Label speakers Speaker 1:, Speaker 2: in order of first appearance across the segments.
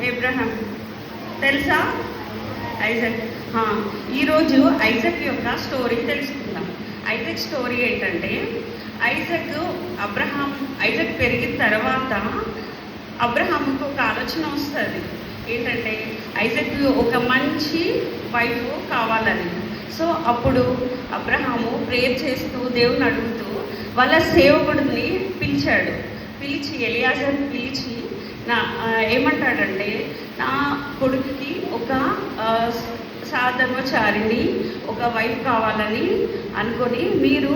Speaker 1: Abraham తెలుసా? Isaac. ఈరోజు Isaac యొక్క స్టోరీ తెలుసుకుందాం. ఐజక్ స్టోరీ ఏంటంటే, ఐజక్ పెరిగిన తర్వాత అబ్రహాంకు ఒక ఆలోచన వస్తుంది. ఏంటంటే ఐజక్ ఒక మంచి వైఫ్ కావాలని. సో అప్పుడు అబ్రహాము ప్రేయర్ చేస్తూ దేవుని అడుగుతూ వాళ్ళ సేవకుడిని పిలిచి ఎలియాజర్ని పిలిచి ఏమంటాడంటే, నా కొడుకుకి ఒక సాధర్మచారిని ఒక వైఫ్ కావాలని అనుకొని మీరు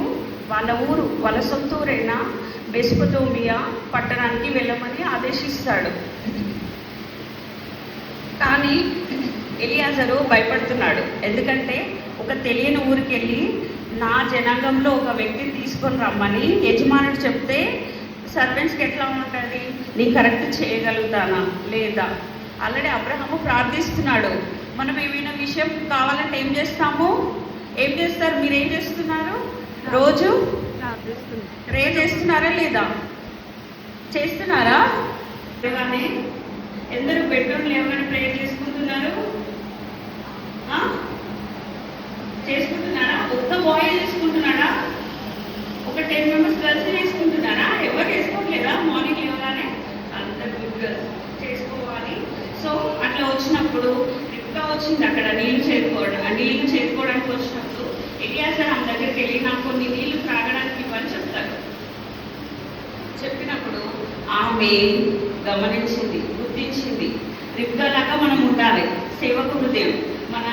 Speaker 1: వాళ్ళ సొంత ఊరైన మెసొపొతేమియా పట్టణానికి వెళ్ళమని ఆదేశిస్తాడు. కానీ ఎలియాజరు భయపడుతున్నాడు. ఎందుకంటే ఒక తెలియని ఊరికి వెళ్ళి నా జనాంగంలో ఒక వ్యక్తిని తీసుకొని రమ్మని యజమానుడు చెప్తే సర్వెంట్స్కి ఎట్లా ఉంటుంది, నేను కరెక్ట్ చేయగలుగుతానా లేదా? ఆల్రెడీ అబ్రహాము ప్రార్థిస్తున్నాడు. మనం ఏమైనా విషయం కావాలంటే ఏం చేస్తారు? మీరు ఏం చేస్తున్నారు? రోజు ప్రే చేస్తున్నారా లేదా? చేస్తున్నారా? కానీ ఎందరూ బెడ్రూమ్లు ఏమైనా ప్రేయర్ చేసుకుంటున్నారా? ఒక్క బాయ్ చేసుకుంటున్నాడా? ఒక 10 మెంబర్స్ గర్ల్స్ చేసుకుంటున్నారా? ఎవరు చేసుకోవట్లేదా? మార్నింగ్ లేవగానే అందరు గుడ్ గర్ల్స్ చేసుకోవాలి. సో అట్లా వచ్చినప్పుడు ఇంకా వచ్చింది అక్కడ నీళ్లు చేరుకోవడానికి వచ్చినప్పుడు ఎలియాజర్ ఆమె దగ్గరికి వెళ్ళి నాకు కొన్ని నీళ్లు త్రాగడానికి ఇవ్వని చెప్తాడు. చెప్పినప్పుడు ఆమె గమనించింది, గుర్తించింది. రిబ్కాలాగా మనం ఉండాలి. సేవకుడు దేవుడు. మన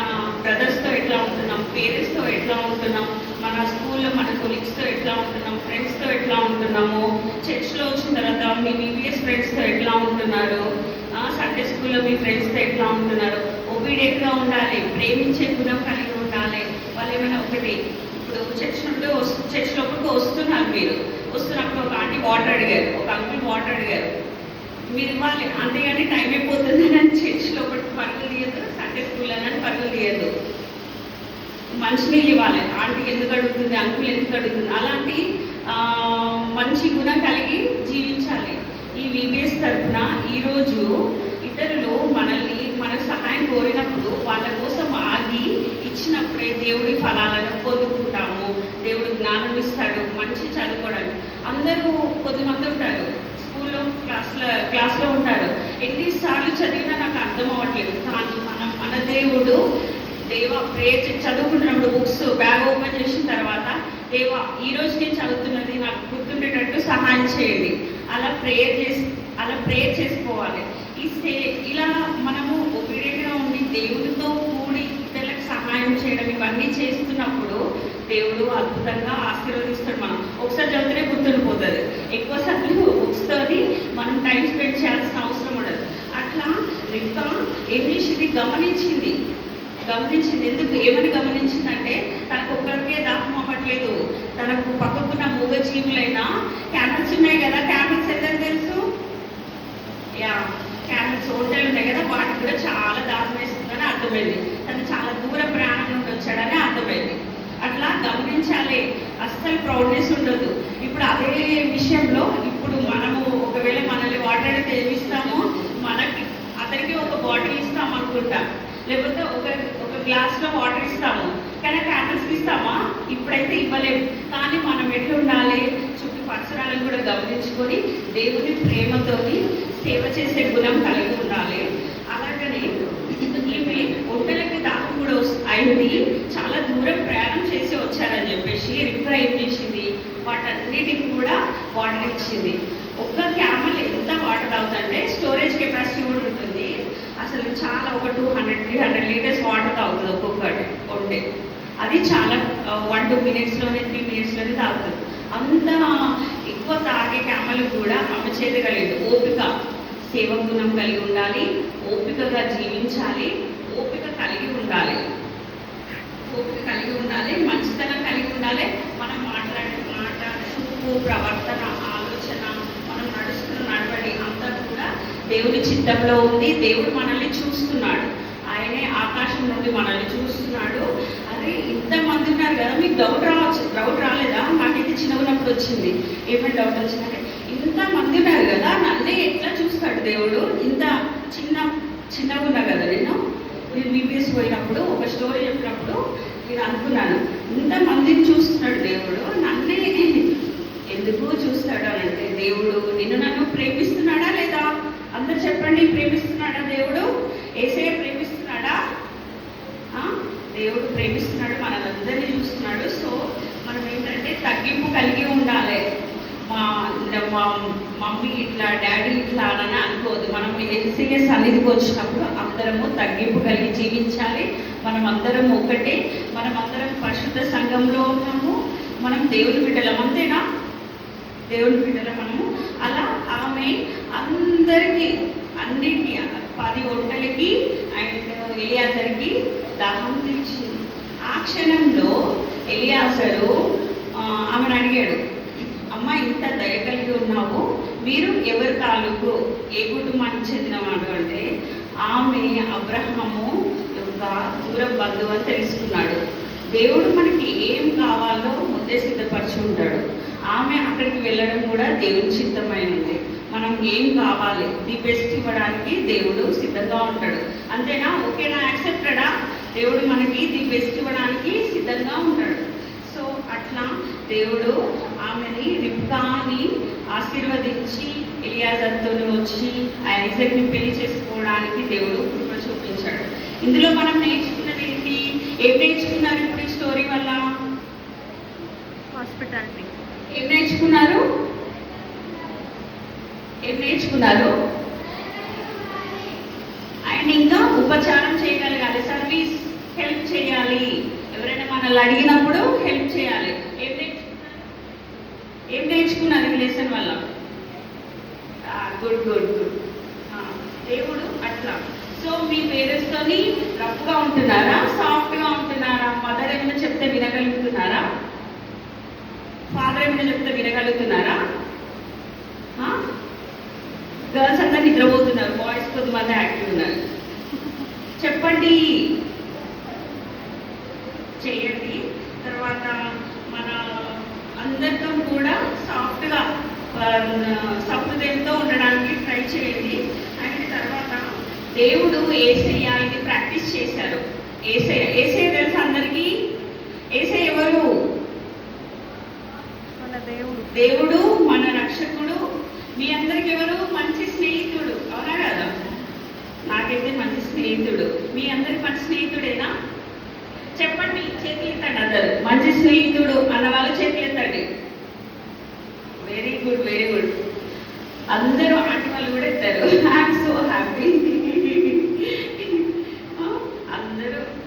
Speaker 1: బ్రదర్స్తో ఎట్లా ఉంటున్నాం, పేరెంట్స్తో ఎట్లా ఉంటున్నాం, మన స్కూల్లో మన కొలీగ్స్తో ఎట్లా ఉంటున్నాం, ఫ్రెండ్స్తో ఎట్లా ఉంటున్నాము, చర్చ్లో వచ్చిన తర్వాత మీ బీబీఎస్ ఫ్రెండ్స్తో ఎట్లా ఉంటున్నారు, సండే స్కూల్లో మీ ఫ్రెండ్స్తో ఎట్లా ఉంటున్నారు. ఒబీడియంట్గా ఉండాలి, ప్రేమించే గుణం కలిగి ఉండాలి. వాళ్ళు ఏమైనా ఒకటి ఇప్పుడు చర్చ్ లోపలికి వస్తున్నారు. మీరు వస్తున్నప్పుడు ఒక ఆంటీ వాటర్ అడిగారు, ఒక అంకుల్ వాటర్ అడిగారు, మీరు ఇవ్వాలి. అంతేగాని టైం అయిపోతుంది అని చర్చ్ లోపలికి పరుగులు తీయదు, సండే స్కూల్ అని పరుగులు తీయదు. మంచినీళ్ళు ఇవ్వాలి. ఆంటీ ఎందుకు అడుగుతుంది, అంకుల్ ఎందుకు అడుగుతుంది, అలాంటి మంచి గుణం కలిగి జీవించాలి. ఈ విబిఎస్ తరఫున ఈరోజు ఇతరులు మనకు సహాయం కోరినప్పుడు వాళ్ళ కోసం ఆగి ఇచ్చినప్పుడే దేవుడి ఫలాలను పొందుకుంటాము. దేవుడు జ్ఞానం ఇస్తాడు, మంచి చదువుకోవడానికి. అందరూ కొద్దిమంది ఉంటారు స్కూల్లో క్లాస్లో ఉంటారు. ఎన్నిసార్లు చదివినా నాకు అర్థం అవ్వట్లేదు. కానీ మన దేవుడు ప్రేయర్ చదువుకుంటున్నప్పుడు బుక్స్ బ్యాగ్ ఓపెన్ చేసిన తర్వాత ఈరోజు నేను చదువుతున్నది నాకు గుర్తుండేటట్టు సహాయం చేయండి. అలా ప్రేయర్ చేసుకోవాలి. ఇలా మనము ఒబీడియంట్గా ఉండి దేవుడితో కూడి ఇతరులకు సహాయం చేయడం ఇవన్నీ చేస్తున్నప్పుడు దేవుడు అద్భుతంగా ఆశీర్వదిస్తాడు. మనం ఒకసారి చదివితే గుర్తుండిపోతుంది. ఎక్కువ సార్లు బుక్స్తోని మనం టైం స్పెండ్ చేయాల్సిన అవసరం ఉండదు. అట్లా రిబ్కా ఏం చేసింది, గమనించింది. ఎందుకు ఏమని గమనించిందంటే, తనకు ఒక్కరికే దాహం అవ్వట్లేదు. తనకు పక్కకున్న మూగజీవులైనా క్యామెల్స్ ఉన్నాయి కదా, క్యామెల్స్ ఎంతకు తెలుసు? క్యామెల్స్ ఒంటెలు ఉన్నాయి కదా, వాటికి కూడా చాలా దాహం వేస్తుందని అర్థమైంది. తను చాలా దూర ప్రయాణం నుండి వచ్చాడని అర్థమైంది. అట్లా గమనించాలి, అస్సలు ప్రౌడ్నెస్ ఉండదు. ఇప్పుడు అదే విషయంలో ఇప్పుడు మనము ఒకవేళ మనల్ని వాటర్ అడిగితే ఏమి ఇస్తామో, అతనికి ఒక బాటిల్ ఇస్తాం అనుకుంటా, లేకపోతే ఒక గ్లాస్లో వాటర్ ఇస్తాము. కానీ క్యామెల్స్కి ఇస్తామా? ఇప్పుడైతే ఇవ్వలేము. కానీ మనం ఎట్లా ఉండాలి, చుట్టూ పరిసరాలను కూడా గమనించుకొని దేవుని ప్రేమతోని సేవ చేసే గుణం కలిగి ఉండాలి. అలాగనే ఈమె ఒంటెలకి దాహం కూడా అయింది, చాలా దూరం ప్రయాణం చేసి వచ్చారని చెప్పేసి రిబ్కా ఏం చేసింది, వాటన్నిటికి కూడా వాటర్ ఇచ్చింది. ఒక్క క్యామెల్ ఎంత వాటర్ తాగుతుందంటే స్టోరేజ్ కెపాసిటీ కూడా ఉంటుంది. అసలు చాలా ఒక 200-300 లీటర్స్ వాటర్ తాగుతుంది ఒక్కొక్కటి ఉంటే. అది చాలా 1-2 మినిట్స్లోనే 3 మినిట్స్లోనే తాగుతుంది. అంత ఎక్కువ తాగే క్యామెల్ కూడా ఆమె చేయగలిగింది. ఓపిక, సేవ గుణం కలిగి ఉండాలి, ఓపికగా జీవించాలి, ఓపిక కలిగి ఉండాలి, మంచితనం కలిగి ఉండాలి. మనం మాట్లాడే మాట, చూపు, ప్రవర్తన, ఆలోచన, మనం నడుస్తున్న నడవడి అంతా కూడా దేవుని చిత్తంలో ఉంది. దేవుడు మనల్ని చూస్తున్నాడు. ఆయనే ఆకాశం నుండి మనల్ని చూస్తున్నాడు. అదే ఇంతమంది ఉన్నారు కదా, మీకు డౌట్ రాలేదా? నాకైతే చిన్నప్పుడు వచ్చింది. ఏమైనా డౌట్ వచ్చిందంటే, ఇంత మంది ఉన్నారు కదా, నన్నే ఎట్లా చూస్తాడు దేవుడు? ఇంత చిన్నగా ఉన్నా కదా నేను బీబీఎస్ పోయినప్పుడు ఒక స్టోరీ చెప్పినప్పుడు నేను అనుకున్నాను, ఇంతమందిని చూస్తున్నాడు దేవుడు, నన్నే ఎందుకు చూస్తాడు అని అంటే, దేవుడు నన్ను ప్రేమిస్తున్నాడా లేదా? అందరు చెప్పండి, ప్రేమిస్తున్నాడా దేవుడు? యేసయ్య ప్రేమిస్తున్నాడా? దేవుడు ప్రేమిస్తున్నాడు, మనందరినీ చూస్తున్నాడు. సో మనం ఏంటంటే తగ్గింపు కలిగి ఉండాలి. మా మమ్మీ ఇట్లా, డాడీ ఇట్లా అని అనుకోదు. మనం యేసయ్య సన్నిధికి వచ్చినప్పుడు అందరము తగ్గింపు కలిగి జీవించాలి. మనం అందరం ఒకటే, మనం అందరం పరిశుద్ధ సంఘంలో ఉన్నాము, మనం దేవుని బిడ్డలం, అంతేనా? దేవుని బిడ్డలం మనము. అలా ఆమె అందరికీ అన్నిటికీ 10 ఒంటలకి అండ్ ఎలియాజరుకి దాహం తీర్చింది. ఆ క్షణంలో ఎలియాజరు ఆమెను అడిగాడు, అమ్మ ఇంత దయ కలిగి ఉన్నావు, మీరు ఎవరి తాలూకు, ఏ కుటుంబానికి చెందినవాడు అంటే, ఆమె అబ్రహాము యొక్క దూర బంధువు అని తెలుసుకున్నాడు. దేవుడు మనకి ఏం కావాలో ముందే సిద్ధపరిచి ఉంటాడు. ఆమె అక్కడికి వెళ్ళడం కూడా దేవుని చిత్తమైనది. మనం ఏం కావాలి, ది బెస్ట్ ఇవ్వడానికి దేవుడు సిద్ధంగా ఉంటాడు. అంతేనా? ఓకేనా? యాక్సెప్టెడా? దేవుడు మనకి ది బెస్ట్ ఇవ్వడానికి సిద్ధంగా ఉంటాడు. సో అట్లా దేవుడు ఆమెని, రిబ్కాని ఆశీర్వదించి ఎలియాజరుతో వచ్చి ఐజాక్ని పెళ్లి చేసుకోవడానికి దేవుడు కృప చూపించాడు. ఇందులో మనం నేర్చుకున్నది ఏంటి? ఏం నేర్చుకున్నారు ఇప్పుడు ఈ స్టోరీ వల్ల? హాస్పిటాలిటీ. ఏం నేర్చుకున్నారు? అండ్ ఇంకా ఉపచారం చేయగలగాలి, సర్వీస్, హెల్ప్ చేయాలి. ఎవరైనా మనల్ని అడిగినప్పుడు హెల్ప్ చేయాలి. ఏం నేర్చుకున్నారు ఈ లెసన్ వల్ల? Good good good. దేవుడు అట్లా. సో మీ పేరెంట్స్తోని రఫ్గా ఉంటున్నారా, సాఫ్ట్గా ఉంటున్నారా? మదర్ ఏమైనా చెప్తే వినగలుగుతున్నారా? ఫాదర్ ఏమైనా చెప్తే వినగలుగుతున్నారా? గర్ల్స్ అంతా నిద్రపోతున్నారు, బాయ్స్ కొంతమంది యాక్టివ్ ఉన్నారు. చెప్పండి, చేయండి. తర్వాత మన అందరితో కూడా సాఫ్ట్గా, సహృదయంతో ఉండడానికి ట్రై చేయండి. అండ్ తర్వాత దేవుడు యేసయ్య ఇది ప్రాక్టీస్ చేశారు. యేసయ్య తెలుసు అందరికీ? యేసయ్య ఎవరు? దేవుడు, మన రక్షకుడు. మీ అందరికి ఎవరు? మంచి స్నేహితుడు, అవునా కదా? నాకైతే మంచి స్నేహితుడు. మీ అందరికి మంచి స్నేహితుడేనా? చెప్పండి, చేతులు ఎత్తండి అందరు. మంచి స్నేహితుడు అన్న వాళ్ళు చేతులు ఎత్తండి. Very good, very good. అందరూ ఆంటీ వాళ్ళు కూడా ఎత్తారు. I'm so happy.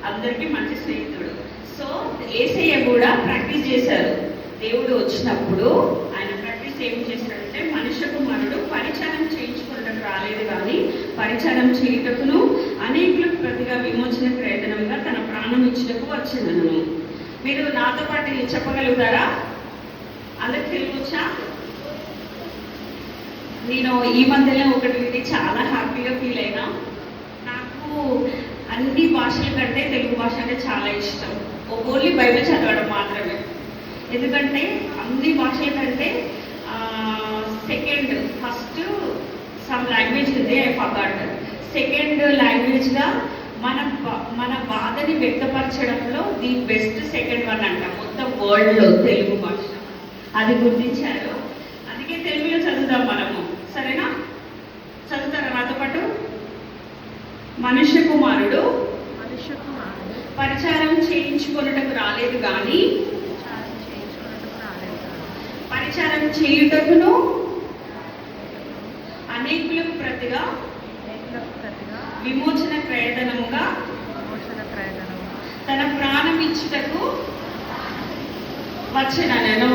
Speaker 1: అందరికీ మంచి స్నేహితుడు. సో యేసయ్య కూడా ప్రాక్టీస్ చేశారు. దేవుడు వచ్చినప్పుడు ఆయన ప్రాక్టీస్ ఏం చేశాడంటే, మనుష్య కుమారుడు పరిచారం చేయించుకోవడం రాలేదు కానీ పరిచారం చేయుటకును అనేకులకు ప్రతిగా విమోచన ప్రయత్నంగా తన ప్రాణం ఇచ్చుటకు వచ్చినను. మీరు నాతో పాటు చెప్పగలుగుతారా? అందరికి తెలుగుచ్చా? నేను ఈ మధ్యలో ఒకటి విని చాలా హ్యాపీగా ఫీల్ అయినా. నాకు అన్ని భాషల కంటే తెలుగు భాష అంటే చాలా ఇష్టం. ఓన్లీ బైబిల్ చదవడం మాత్రమే. ఎందుకంటే అన్ని భాషల కంటే సెకండ్, ఫస్ట్ సమ్ లాంగ్వేజ్ ఉంది, ఐ ఫర్గాట్. సెకండ్ లాంగ్వేజ్గా మన బాధని వ్యక్తపరచడంలో ది బెస్ట్ సెకండ్ వన్ అంట మొత్తం వరల్డ్లో తెలుగు భాష. అది గుర్తించారు. అందుకే తెలుగులో చదువుదాం మనము, సరేనా? చదువుతారా నాతో పాటు? మనుష్య కుమారుడు పరిచారం చేయించుకొనుటకు రాలేదు కానీ పరిచారం చేయుటకును అనేకులకు ప్రతిగా విమోచన ప్రయత్నముగా తన ప్రాణం ఇచ్చుటకు వచ్చినను.